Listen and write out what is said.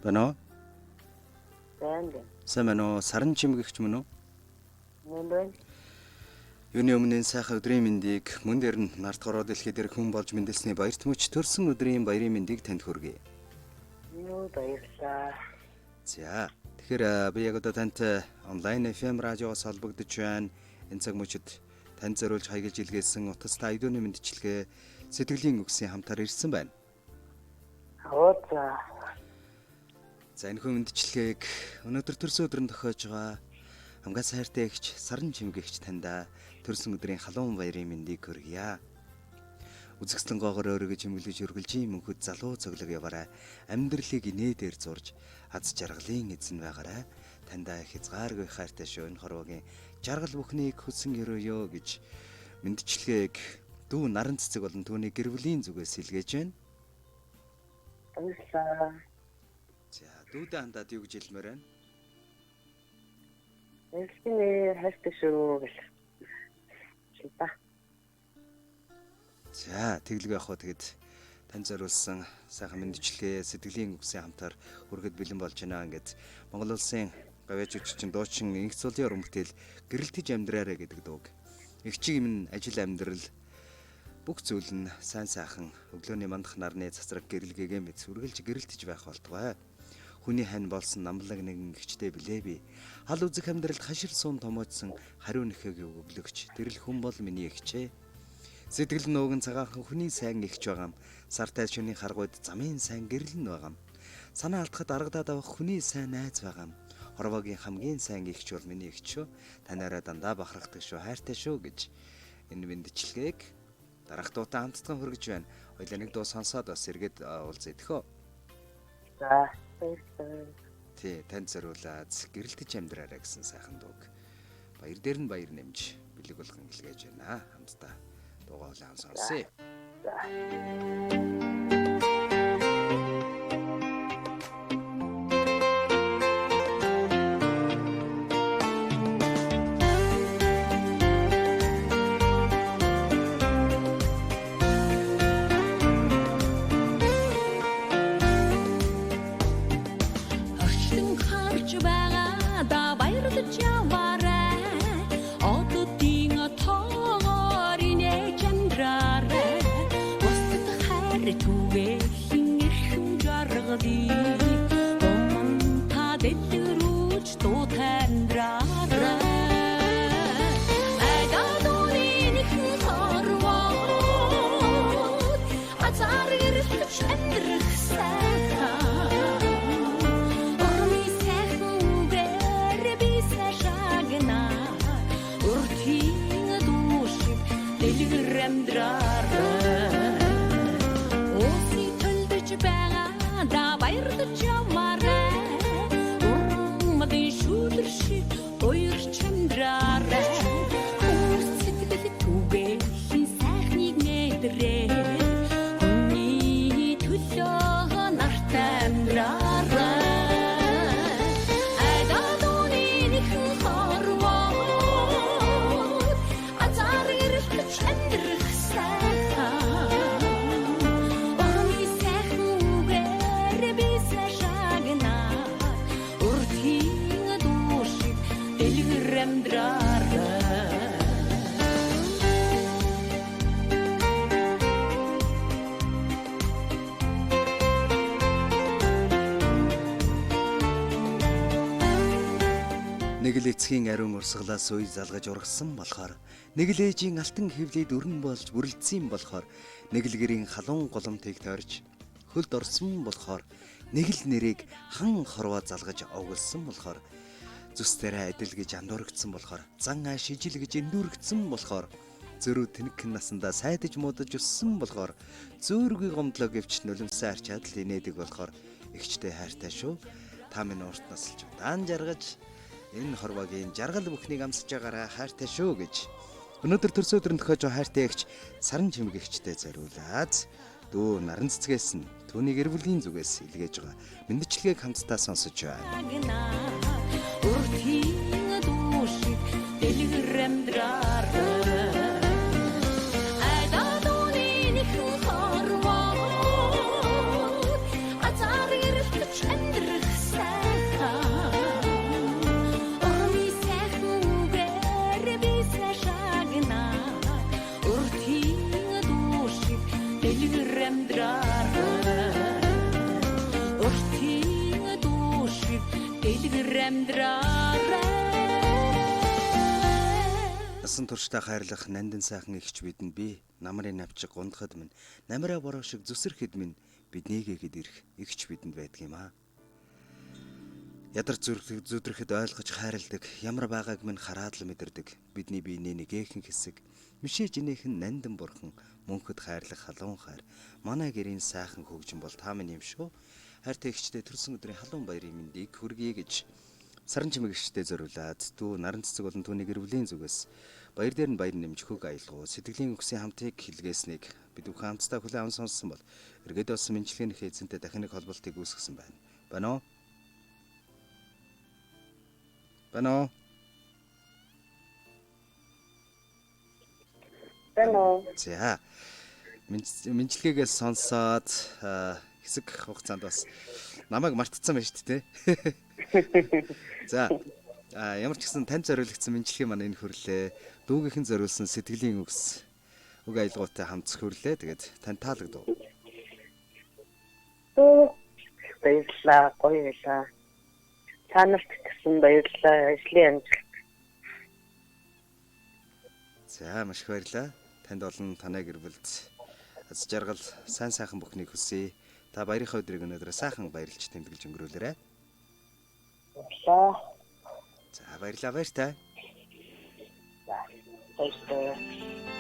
Байна уу? Байна. Сайн байна уу? Саран чимгэгч мөн үү? Мөн байна. Юуны өмнө сайхан өдрийн мэндийг мөн дээр нь нарт гороо дэлхий дээр хүн болж мэндэлсний баярт мөч төрсөн өдрийн баярын мэндийг танд хүргэе. Юу баярлалаа. За, тэгэхээр би яг одоо тантай онлайн FM радиогоос холбогдож байна. Энэ цаг мөчид танд зориулж хаягж илгээсэн утастай айдууны мэндчилгээ сэтгэлийн үгсийн хамтаар ирсэн байна. За энэ хүн мэндчилгээг өнөөдөр төрсөн өдрөнд тохиож байгаа хамгаа сайртай эгч саран чимгэгч тандаа төрсөн өдрийн халуун баярын мэндийг хүргье. Үзэгсэлэн гоогоор өөрийгөө чимгэлж өргөлжийн мөнхөд залуу цоглог яваарай. Амьдралыг инээдээр зурж аз жаргалын эзэн байгаарай. Тандаа хязгааргүй хайртай шүү. Энэ хорвогийн жаргал бүхнийг хүсэн өрөөё гэж мэндчилгээг дүү наран цэцэг болон түүний гэр бүлийн зүгээс илгээж байна. Баярлалаа. За, дүүдээ хандаад юу гэж хэлмээр байна? Эсвээ хайртай шүү гэх. Шилба. За, тэглэг явах уу тэгэд тань зориулсан сайхан мэндчилгээ сэтгэлийн үгсийн хамтаар хүргэхэд бэлэн болж байна. Ингээд Монгол улсын гавьяач жүжигчин дуучин инх цулын уран бүтээл гэрэлтэж амьдраарэ гэдэг дууг. Игчиг юм ажил амьдрал бүх зүйл нь сайн сайхан өглөөний мандах нарны цацраг гэрэлгээгээ мэд сүргэлж гэрэлтэж байх болтугай. Хүний хань болсон намлаг нэгэн гिचтэй билээ би. Хал үзэх амьдралд хашир суун томоодсон хариу нэхэг өглөгч тэрл хүн бол миний эгчээ. Сэтгэл нууган цагаахан хүний сайн эгч байгаам. Сартай шөнийн харгууд замын сайн гэрэл нь байгаам. Санаа алдахад аргадаад авах хүний сайн найз байгаам. Хорвогийн хамгийн сайн эгч бол миний эгч шүү. Танаараа дандаа бахархдаг шүү, хайртай шүү гэж энэ мэндчилгээг дараах дуутай хамтдаа хүргэж байна. Хоёлаа нэг дуу сонсоод бас эргээд уулзъя тэхөө. За, баярлалаа. Тий, танд зориулаад гэрэлтэж амьдраарай гэсэн сайхан дууг. Баяр дээр нь баяр нэмж бэлэг болгон илгээж байна. Хамтдаа дуугаа улаан сонсъё. Нэг л эцгийн ариун урсгалаас үе залгаж ургасан болохоор нэг л ээжийн алтан хэвлээд өрн болж бүрлдсэн болохоор нэг л гэрийн халуун голомтыг тойрч хөлд орсон болохоор нэг л нэрийг хан хорвоо залгаж овголсон болохоор зүстэрэ адил гэж андуурагдсан болохоор зан ааш ижил гэж эндүрэгдсэн болохоор зөрүү тэнэг насандаа сайдаж муудаж өссөн болохоор зөөргүй гомдлоо гэвч нулимсаа арчаад л инээдэг болохоор эгчтэй хайртай шүү. Та минь урт насалж удаан жаргаж энэ хорвогийн жаргал бүхнийг амсаж байгаарай хайртай шүү гэж өнөөдөр төрсөн өдрөнд тохиож хайртай эгч саран чимгэгчтэй зориулаад дүү наран цэцгээс нь түүний гэр бүлийн зүгээс илгээж байгаа мэндчилгээг хамтдаа сонсож байна. Насан туршдаа хайрлах нандин сайхан ихч бидэнд би намрын навчиг гундахад минь намраа бороо шиг зүсрэхэд минь биднийгээ хэд ирэх ихч бидэнд байдаг юм аа. Ядар зүдрэхэд ойлгож хайрладаг, ямар байгааг минь хараад л мэдэрдэг. Бидний биений нэгэн хэсэг мишээж инээхэн нандин бурхан мөнхөд хайрлах халуун хайр. Манай гэрийн сайхан хөгжин бол та минь юм шүү. Хайртай ихчтэй төрсөн өдрийн халуун баярын мэндийг хүргэе гэж саран чимэг ихчтэй зориулаад дүү наран цэцэг болон түүний гэр бүлийн зүгээс баяр дээр нь баяр нэмж хөг аялгуу сэтгэлийн өгсөн хамтыг хэлгээснийг бид бүхэн хамтдаа хүлээн аван сонссон бол эргээд болсон мэдлэгийн эзэнтэй дахин нэг холболтыг үүсгэсэн байна. Байна уу? Байна уу? Байна уу? За. Мэдлэгээс сонсоод хэсэг хугацаанд бас намайг мартцсан байна шүү дээ. За. Ямар ч гэсэн танд зориулагдсан мэдлэгийн маань энэ хөрлөө. Дүүгийнхэн зориулсан сэтгэлийн үгс үг аялгаутай хамт хөрлөө. Тэгээд тань таалагдав. Баярлалаа. Гоё байлаа. Чанарт гэсэн баярлалаа. Ажлын амжилт. За маш их баярлалаа. Танд олон танай гэр бүлд аз жаргал сайн сайхан бүхнийг хүсье. Та баярын өдрийг өнөөдөр сайхан баярлж тэмдэглэж өнгөрүүлээрэй. Баярлалаа. За баярлалаа баяртай. За. Баярлалаа.